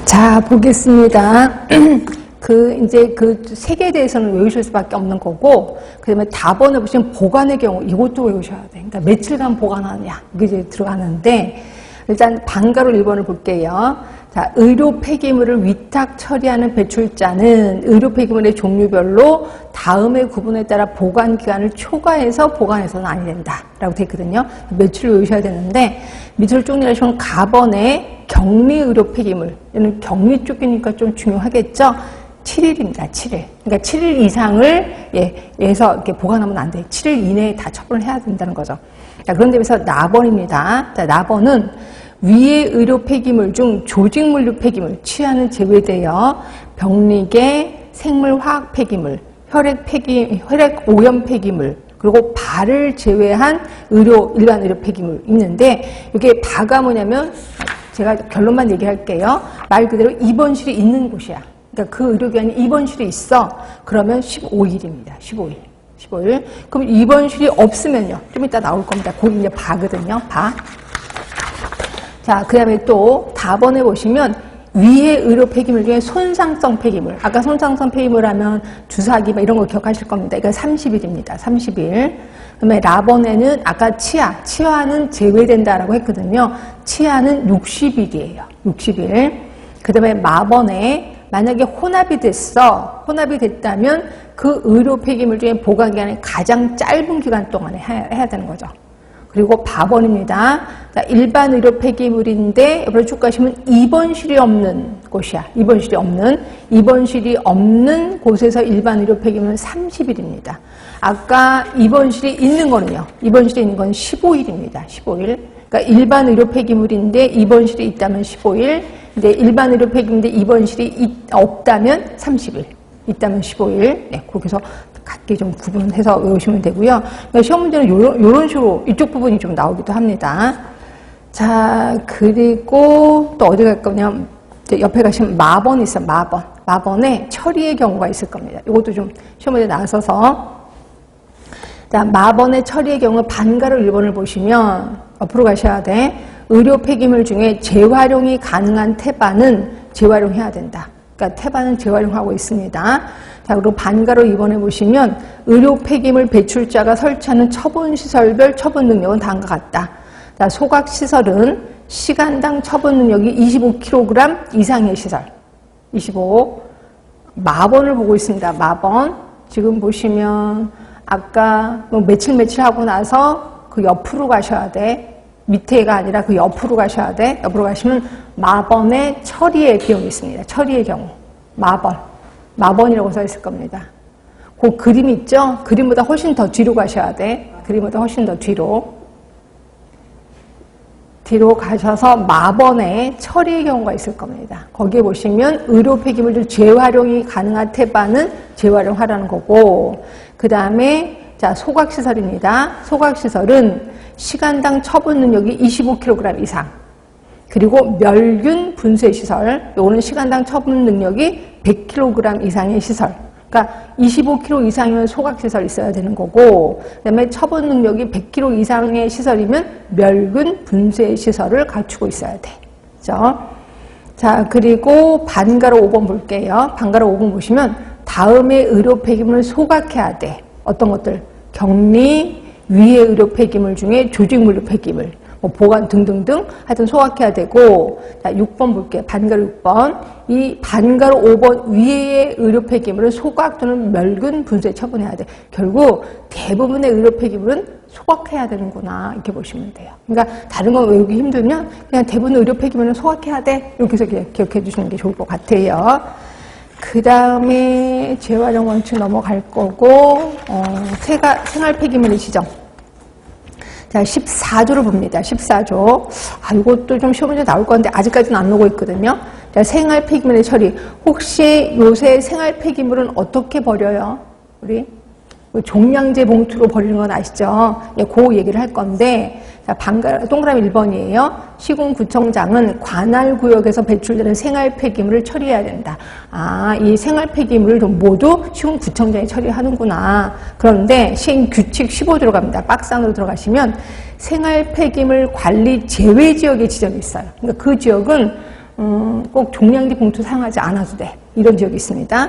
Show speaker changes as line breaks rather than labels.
자, 보겠습니다. 이제 그 색에 대해서는 외우실 수밖에 없는 거고, 그 다음에 답번에 보시면 보관의 경우, 이것도 외우셔야 돼. 그러니까 며칠간 보관하느냐, 이게 이제 들어가는데, 일단 방가로 1번을 볼게요. 자, 의료 폐기물을 위탁 처리하는 배출자는 의료 폐기물의 종류별로 다음의 구분에 따라 보관 기간을 초과해서 보관해서는 아니 된다. 라고 되어 있거든요. 며칠을 외우셔야 되는데, 밑으로 쭉 내려가시면 가번에 격리 의료 폐기물. 얘는 격리 쪽이니까 좀 중요하겠죠? 7일입니다. 7일. 그러니까 7일 이상을, 해서 이렇게 보관하면 안 돼. 7일 이내에 다 처분을 해야 된다는 거죠. 자, 그런 점에서 나번입니다. 자, 나번은 위의 의료 폐기물 중 조직물류 폐기물, 치아는 제외되어 병리계, 생물화학 폐기물, 혈액 오염 폐기물, 그리고 발을 제외한 일반 의료 폐기물 있는데, 이게 바가 뭐냐면, 제가 결론만 얘기할게요. 말 그대로 입원실이 있는 곳이야. 그러니까 그 의료기관이 입원실에 있어. 그러면 15일입니다. 15일. 그럼 입원실이 없으면요. 좀 이따 나올 겁니다. 거기 이제 바거든요. 바. 자, 그 다음에 또 답번에 보시면 위의 의료 폐기물 중에 손상성 폐기물. 아까 손상성 폐기물 하면 주사기 이런 거 기억하실 겁니다. 이거 30일입니다. 30일. 그 다음에 라번에는 아까 치아는 제외된다라고 했거든요. 치아는 60일이에요. 60일. 그 다음에 마번에 만약에 혼합이 됐다면 그 의료 폐기물 중에 보관 기간이 가장 짧은 기간 동안에 해야 되는 거죠. 그리고 바번입니다. 자, 일반 의료 폐기물인데 옆으로 쭉 가시면 입원실이 없는 곳이야. 입원실이 없는 곳에서 일반 의료 폐기물은 30일입니다. 아까 입원실이 있는 거는요. 입원실에 있는 건 15일입니다. 15일. 그러니까 일반 의료 폐기물인데 입원실이 있다면 15일. 근데 일반 의료 폐기물인데 입원실이 없다면 30일. 있다면 15일. 네, 거기서 각기 좀 구분해서 외우시면 되고요. 그러니까 시험 문제는 요런 식으로 이쪽 부분이 좀 나오기도 합니다. 자, 그리고 또 어디 갈 거냐면 옆에 가시면 마번이 있어요. 마번에 처리의 경우가 있을 겁니다. 이것도 좀 시험 문제 나서서. 자, 마번의 처리의 경우 반가로 1번을 보시면 옆으로 가셔야 돼. 의료 폐기물 중에 재활용이 가능한 태반은 재활용해야 된다. 그러니까 태반은 재활용하고 있습니다. 자, 그리고 반가로 2번에 보시면 의료 폐기물 배출자가 설치하는 처분시설별 처분 능력은 다음과 같다. 자, 소각시설은 시간당 처분 능력이 25kg 이상의 시설. 25. 마번을 보고 있습니다. 마번. 지금 보시면 아까 뭐 며칠 하고 나서 그 옆으로 가셔야 돼. 밑에가 아니라 그 옆으로 가셔야 돼. 옆으로 가시면 마번의 처리의 비용이 있습니다. 처리의 경우. 마번이라고 써 있을 겁니다. 그 그림 있죠? 그림보다 훨씬 더 뒤로 가셔야 돼. 그림보다 훨씬 더 뒤로. 뒤로 가셔서 마번의 처리의 경우가 있을 겁니다. 거기에 보시면 의료 폐기물들 재활용이 가능한 태반은 재활용하라는 거고, 그 다음에 자, 소각시설입니다. 소각시설은 시간당 처분 능력이 25kg 이상. 그리고 멸균 분쇄시설, 요거는 시간당 처분 능력이 100kg 이상의 시설. 그러니까 25kg 이상이면 소각시설 있어야 되는 거고, 그 다음에 처분 능력이 100kg 이상의 시설이면 멸균 분쇄시설을 갖추고 있어야 돼. 그죠? 자, 그리고 반가로 5번 볼게요. 반가로 5번 보시면 다음의 의료 폐기물을 소각해야 돼. 어떤 것들? 격리, 위의 의료 폐기물 중에 조직물류 폐기물, 뭐 보관 등등등 하여튼 소각해야 되고, 자, 6번 볼게요. 반가로 6번. 이 반가로 5번 위의 의료 폐기물은 소각 또는 멸균 분쇄 처분해야 돼. 결국 대부분의 의료 폐기물은 소각해야 되는구나, 이렇게 보시면 돼요. 그러니까 다른 건 외우기 힘들면 그냥 대부분 의료 폐기물은 소각해야 돼. 이렇게 해서 기억해 주시는 게 좋을 것 같아요. 그 다음에 재활용 원칙 넘어갈 거고, 생활 폐기물의 지정. 자, 14조를 봅니다. 14조. 아, 이것도 좀 시험 문제 나올 건데 아직까지는 안 나오고 있거든요. 자, 생활 폐기물의 처리. 혹시 요새 생활 폐기물은 어떻게 버려요? 우리? 종량제 봉투로 버리는 건 아시죠? 예, 그 얘기를 할 건데, 자, 동그라미 1번이에요. 시군구청장은 관할구역에서 배출되는 생활 폐기물을 처리해야 된다. 아, 이 생활 폐기물을 모두 시군구청장이 처리하는구나. 그런데 시행규칙 15조로 갑니다. 박스 안으로 들어가시면 생활 폐기물 관리 제외 지역의 지정이 있어요. 그러니까 그 지역은 꼭 종량제 봉투 사용하지 않아도 돼. 이런 지역이 있습니다.